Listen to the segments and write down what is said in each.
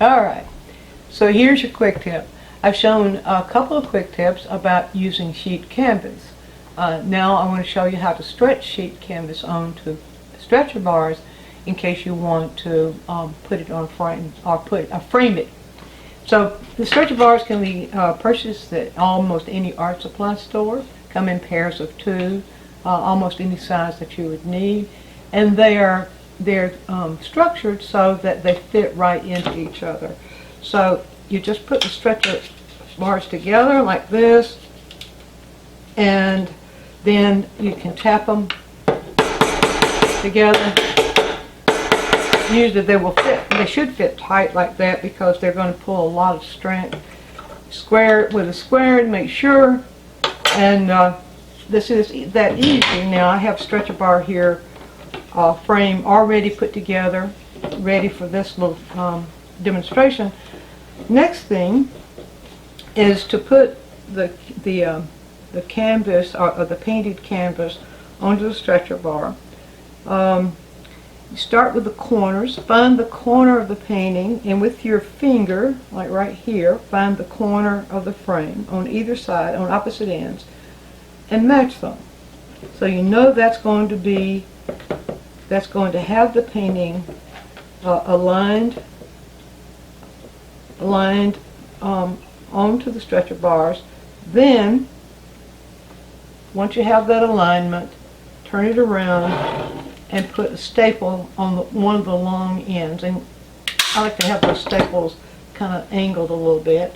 Alright, so here's your quick tip. I've shown a couple of quick tips about using sheet canvas. Now I want to show you how to stretch sheet canvas onto stretcher bars in case you want to put it on a frame or frame it. So the stretcher bars can be purchased at almost any art supply store. Come in pairs of 2, almost any size that you would need, and they're structured so that they fit right into each other. So you just put the stretcher bars together like this, and then you can tap them together. Usually they will fit. They should fit tight like that because they're going to pull a lot of strength. Square it with a square to make sure. And this is that easy. Now I have stretcher bar here, frame already put together, ready for this little demonstration. Next thing is to put the canvas or the painted canvas onto the stretcher bar. You start with the corners, find the corner of the painting, and with your finger, like right here, find the corner of the frame on either side, on opposite ends, and match them. So you know that's going to have the painting aligned onto the stretcher bars. Then, once you have that alignment, turn it around and put a staple on one of the long ends. And I like to have those staples kind of angled a little bit.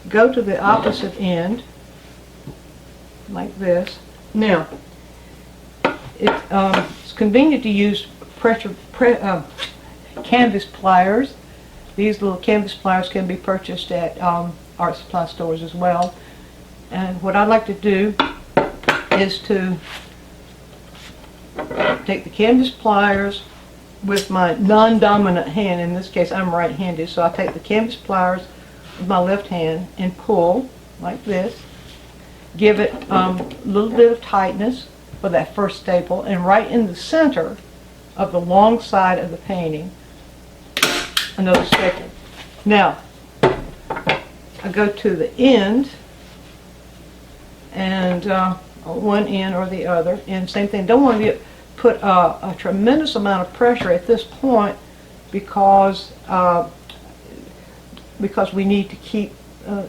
Go to the opposite end, like this. Now, it's convenient to use canvas pliers. These little canvas pliers can be purchased at art supply stores as well. And what I like to do is to take the canvas pliers with my non-dominant hand. In this case I'm right-handed, so I take the canvas pliers with my left hand and pull like this. Give it a little bit of tightness for that first staple, and right in the center of the long side of the painting, another staple. Now I go to the end, and one end or the other, and same thing. Don't want to put a tremendous amount of pressure at this point because we need to keep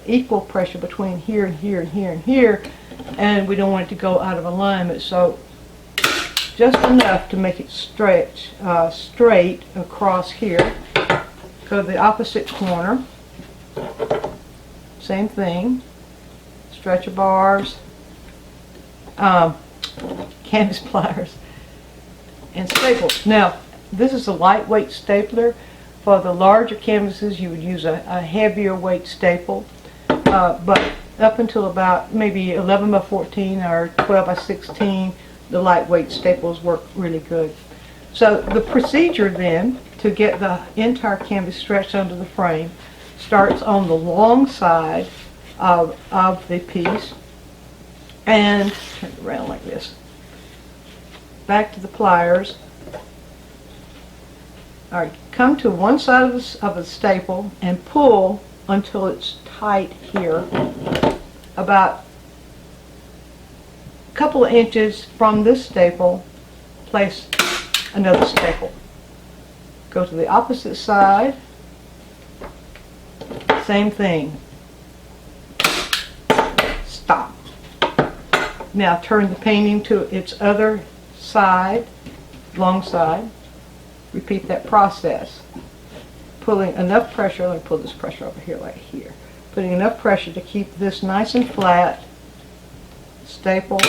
equal pressure between here and here and here and here, and we don't want it to go out of alignment. So just enough to make it stretch straight across here. Go to the opposite corner. Same thing. Stretcher bars, canvas pliers, and staples. Now, this is a lightweight stapler. For the larger canvases, you would use a heavier weight staple, but up until about maybe 11 by 14 or 12 by 16, the lightweight staples work really good. So the procedure then to get the entire canvas stretched onto the frame starts on the long side of the piece, and turn it around like this. Back to the pliers. Alright, come to one side of the staple and pull until it's tight here, about a couple of inches from this staple. Place another staple. Go to the opposite side, same thing. Stop. Now turn the painting to its other side, long side. Repeat that process. Pulling enough pressure, let me pull this pressure over here, like here. Putting enough pressure to keep this nice and flat. Staple.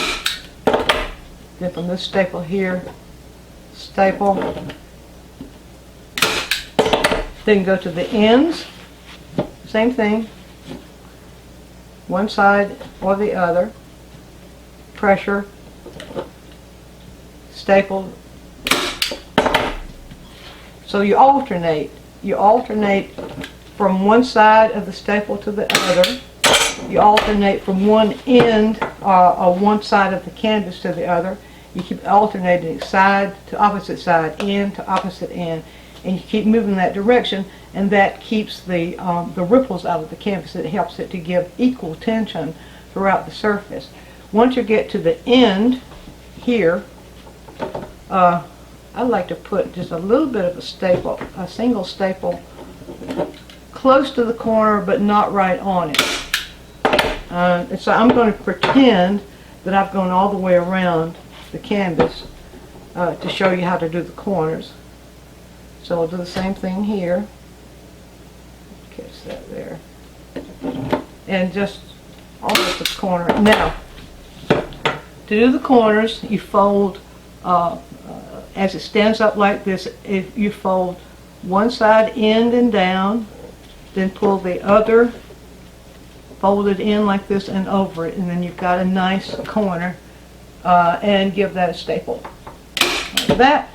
Then from this staple here, staple. Then go to the ends. Same thing. One side or the other. Pressure. Staple. So you alternate. You alternate from one side of the staple to the other. You alternate from one end or one side of the canvas to the other. You keep alternating side to opposite side, end to opposite end, and you keep moving that direction and that keeps the ripples out of the canvas. It helps it to give equal tension throughout the surface. Once you get to the end here, I like to put just a little bit of a staple, a single staple, close to the corner but not right on it. And so I'm going to pretend that I've gone all the way around the canvas to show you how to do the corners. So I'll do the same thing here. Catch that there. And just almost the corner. Now, to do the corners, you fold, as it stands up like this, if you fold one side in and down, then pull the other, fold it in like this and over it, and then you've got a nice corner, and give that a staple. Like that.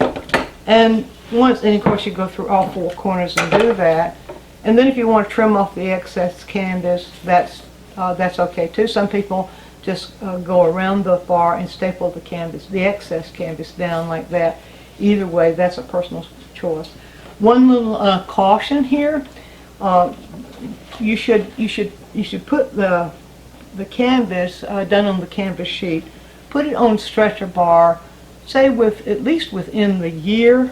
And of course you go through all four corners and do that. And then if you want to trim off the excess canvas, that's okay too. Some people just go around the bar and staple the excess canvas down like that. Either way, that's a personal choice. One little caution here: you should put the canvas done on the canvas sheet, put it on stretcher bar, say at least within the year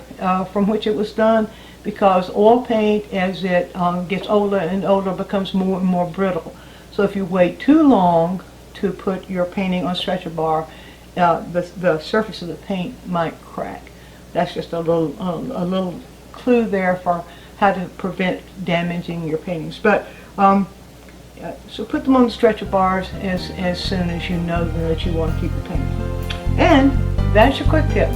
from which it was done, because oil paint, as it gets older and older, becomes more and more brittle. So if you wait too long to put your painting on stretcher bar, the surface of the paint might crack. That's just a little clue there for how to prevent damaging your paintings. But so put them on the stretcher bars as soon as you know that you want to keep the painting. And that's your quick tip.